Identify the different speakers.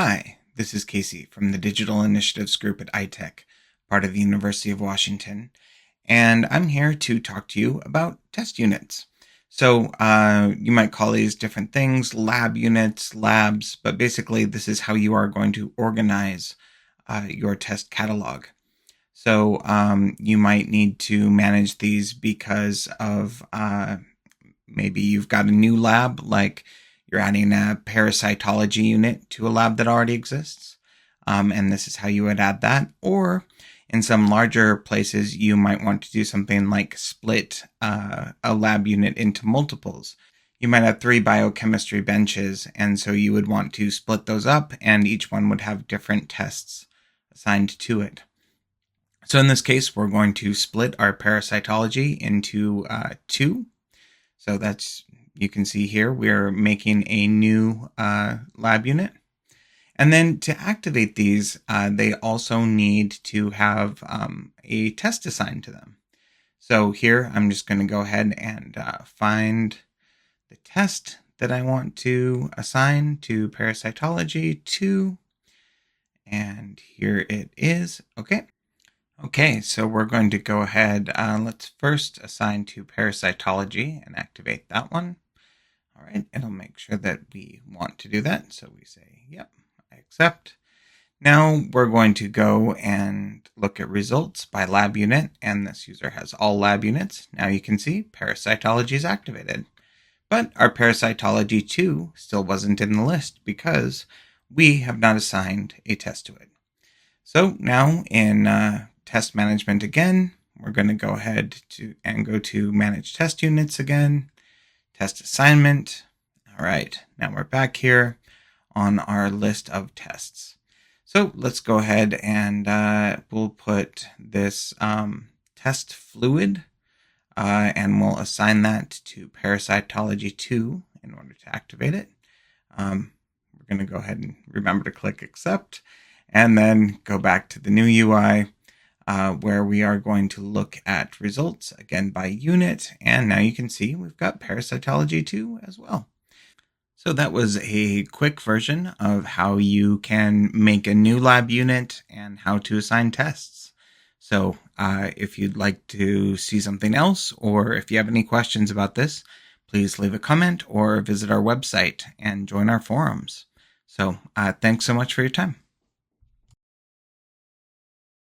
Speaker 1: Hi, this is Casey from the Digital Initiatives Group at iTech, part of the University of Washington, and I'm here to talk to you about test units. So you might call these different things, lab units, labs, but basically this is how you are going to organize your test catalog. So you might need to manage these because of maybe you've got a new lab, like you're adding a parasitology unit to a lab that already exists. And this is how you would add that. Or in some larger places, you might want to do something like split a lab unit into multiples. You might have 3 biochemistry benches, and so you would want to split those up, and each one would have different tests assigned to it. So in this case, we're going to split our parasitology into 2. So that's, you can see here, we're making a new lab unit. And then to activate these, they also need to have a test assigned to them. So here, I'm just going to go ahead and find the test that I want to assign to parasitology 2. And here it is. Okay, so we're going to go ahead. Let's first assign to parasitology and activate that one. All right, it'll make sure that we want to do that. So we say, yep, I accept. Now we're going to go and look at results by lab unit, and this user has all lab units. Now you can see parasitology is activated. But our parasitology 2 still wasn't in the list because we have not assigned a test to it. So now in test management again, we're going to go ahead and go to manage test units again, test assignment. All right, now we're back here on our list of tests. So let's go ahead and we'll put this test fluid and we'll assign that to parasitology 2 in order to activate it. We're going to go ahead and remember to click accept and then go back to the new UI where we are going to look at results again by unit. And now you can see we've got parasitology 2 as well. So that was a quick version of how you can make a new lab unit and how to assign tests. So if you'd like to see something else, or if you have any questions about this, please leave a comment or visit our website and join our forums. So thanks so much for your time.